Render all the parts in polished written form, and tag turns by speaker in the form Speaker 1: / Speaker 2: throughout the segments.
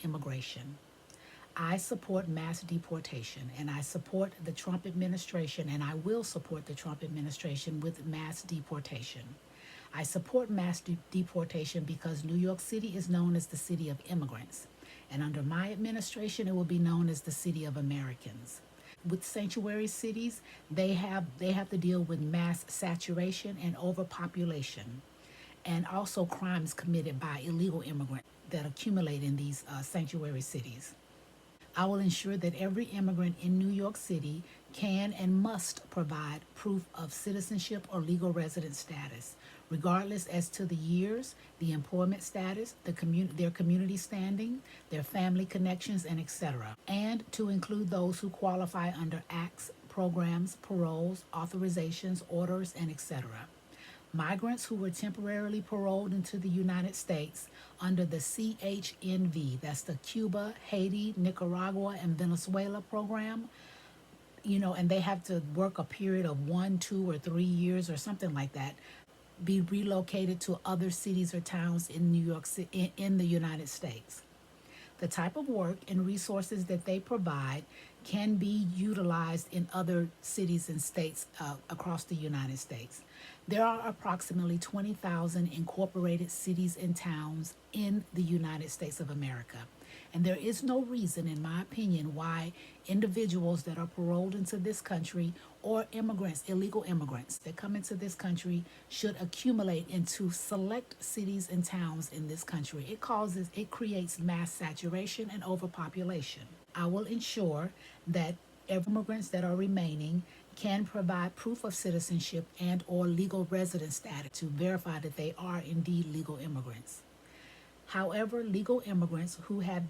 Speaker 1: immigration. I support mass deportation, and I support the Trump administration, and I will support the Trump administration with mass deportation. I support mass deportation because New York City is known as the city of immigrants, and under my administration, it will be known as the city of Americans. With sanctuary cities, they have to deal with mass saturation and overpopulation, and also crimes committed by illegal immigrants that accumulate in these sanctuary cities. I will ensure that every immigrant in New York City can and must provide proof of citizenship or legal resident status, regardless as to the years, the employment status, their community standing, their family connections, and etc. And to include those who qualify under acts, programs, paroles, authorizations, orders, and etc. Migrants who were temporarily paroled into the United States under the CHNV, that's the Cuba, Haiti, Nicaragua, and Venezuela program, and they have to work a period of 1, 2, or 3 years or something like that, be relocated to other cities or towns in New York City, in the United States. The type of work and resources that they provide can be utilized in other cities and states across the United States. There are approximately 20,000 incorporated cities and towns in the United States of America. And there is no reason, in my opinion, why individuals that are paroled into this country or immigrants, illegal immigrants that come into this country should accumulate into select cities and towns in this country. It creates mass saturation and overpopulation. I will ensure that immigrants that are remaining can provide proof of citizenship and or legal resident status to verify that they are indeed legal immigrants. However, legal immigrants who have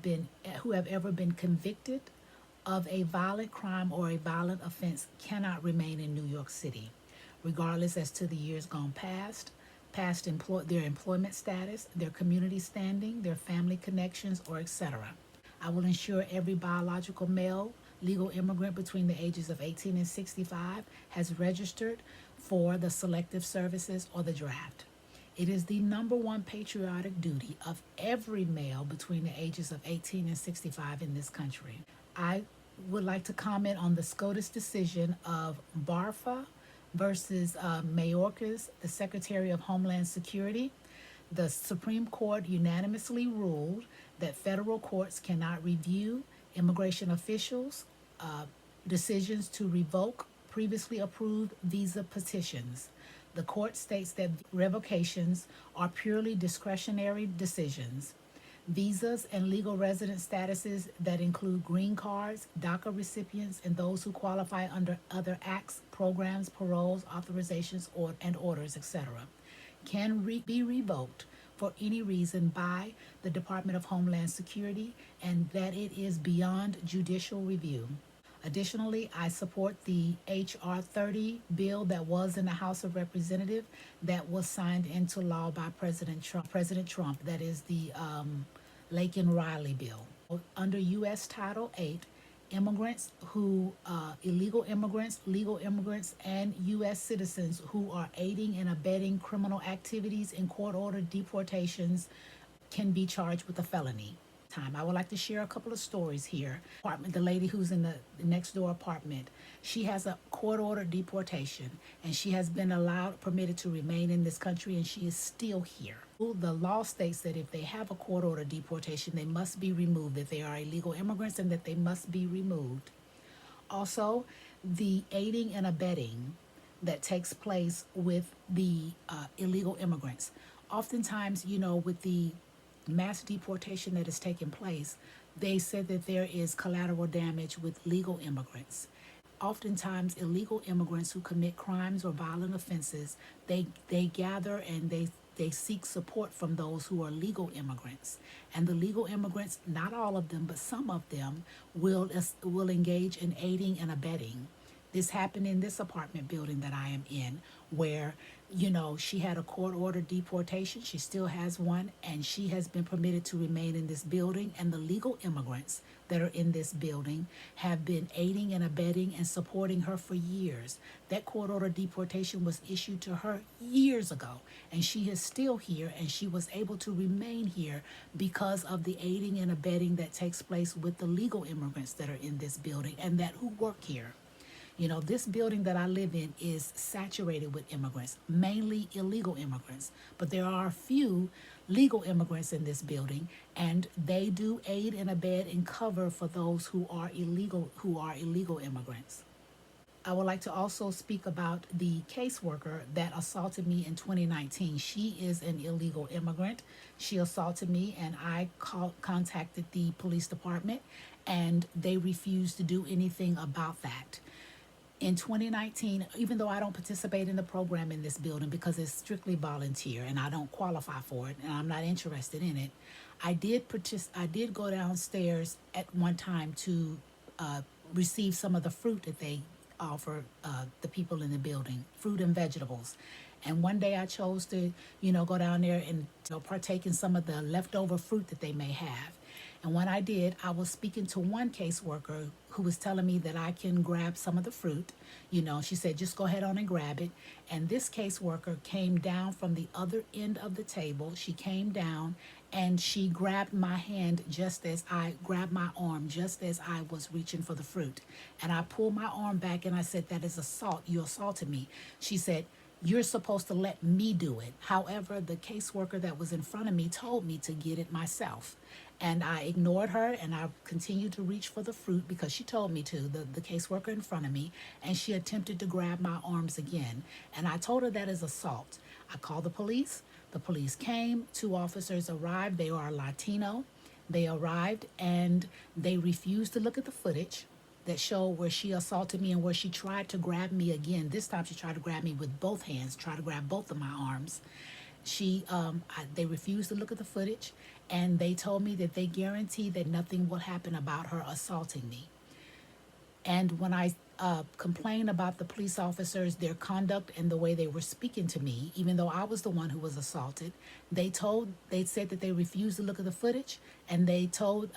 Speaker 1: ever been convicted of a violent crime or a violent offense cannot remain in New York City, regardless as to the years gone past, their employment status, their community standing, their family connections, or etc. I will ensure every biological male legal immigrant between the ages of 18 and 65 has registered for the Selective Services or the draft. It is the number one patriotic duty of every male between the ages of 18 and 65 in this country. I would like to comment on the SCOTUS decision of Barfa versus Mayorkas, the Secretary of Homeland Security. The Supreme Court unanimously ruled that federal courts cannot review immigration officials' decisions to revoke previously approved visa petitions. The court states that revocations are purely discretionary decisions. Visas and legal resident statuses that include green cards, DACA recipients, and those who qualify under other acts, programs, paroles, authorizations, and orders, etc., can be revoked for any reason by the Department of Homeland Security, and that it is beyond judicial review. Additionally, I support the H.R. 30 bill that was in the House of Representatives that was signed into law by President Trump. That is the Laken Riley bill. Under U.S. Title 8, immigrants illegal immigrants, legal immigrants, and U.S. citizens who are aiding and abetting criminal activities in court-ordered deportations can be charged with a felony. I would like to share a couple of stories here. The lady who's in the next door apartment, she has a court-ordered deportation, and she has been permitted to remain in this country, and she is still here. The law states that if they have a court-ordered deportation, they must be removed, that they are illegal immigrants and that they must be removed. Also, the aiding and abetting that takes place with the illegal immigrants. Oftentimes, with the mass deportation that has taken place, they said that there is collateral damage with legal immigrants. Oftentimes, illegal immigrants who commit crimes or violent offenses, they gather and they seek support from those who are legal immigrants. And the legal immigrants, not all of them, but some of them, will engage in aiding and abetting. This happened in this apartment building that I am in, where She had a court order deportation. She still has one, and she has been permitted to remain in this building. And the legal immigrants that are in this building have been aiding and abetting and supporting her for years. That court order deportation was issued to her years ago, and she is still here, and she was able to remain here because of the aiding and abetting that takes place with the legal immigrants that are in this building and that who work here. This building that I live in is saturated with immigrants, mainly illegal immigrants. But there are a few legal immigrants in this building, and they do aid and abet and cover for those who are illegal immigrants. I would like to also speak about the caseworker that assaulted me in 2019. She is an illegal immigrant. She assaulted me, and I contacted the police department, and they refused to do anything about that. In 2019, even though I don't participate in the program in this building because it's strictly volunteer and I don't qualify for it and I'm not interested in it, I did go downstairs at one time to uh, receive some of the fruit that they offer the people in the building, fruit and vegetables. And one day I chose to, go down there and partake in some of the leftover fruit that they may have. And when I did, I was speaking to one caseworker who was telling me that I can grab some of the fruit. She said, just go ahead on and grab it. And this caseworker came down from the other end of the table. She came down and she grabbed my hand just as I grabbed my arm, just as I was reaching for the fruit. And I pulled my arm back and I said, that is assault. You assaulted me. She said, you're supposed to let me do it. However, the caseworker that was in front of me told me to get it myself. And I ignored her and I continued to reach for the fruit because she told me to, the caseworker in front of me, and she attempted to grab my arms again. And I told her that is assault. I called the police. The police came. 2 officers arrived. They are Latino. They arrived and they refused to look at the footage that showed where she assaulted me and where she tried to grab me again. This time she tried to grab me with both hands, try to grab both of my arms. They refused to look at the footage, and they told me that they guarantee that nothing will happen about her assaulting me. And when I complained about the police officers, their conduct and the way they were speaking to me, even though I was the one who was assaulted, they said that they refused to look at the footage, and they told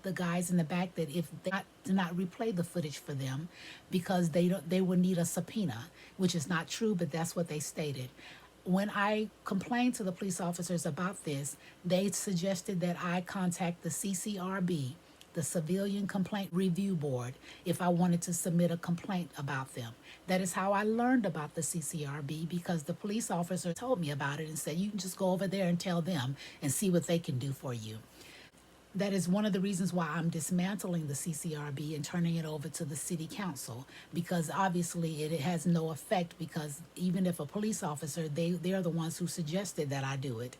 Speaker 1: the guys in the back that if they did not replay the footage for them, because they would need a subpoena, which is not true, but that's what they stated. When I complained to the police officers about this, they suggested that I contact the CCRB, the Civilian Complaint Review Board, if I wanted to submit a complaint about them. That is how I learned about the CCRB, because the police officer told me about it and said, you can just go over there and tell them and see what they can do for you. That is one of the reasons why I'm dismantling the CCRB and turning it over to the city council, because obviously it has no effect, because even if a police officer, they're the ones who suggested that I do it.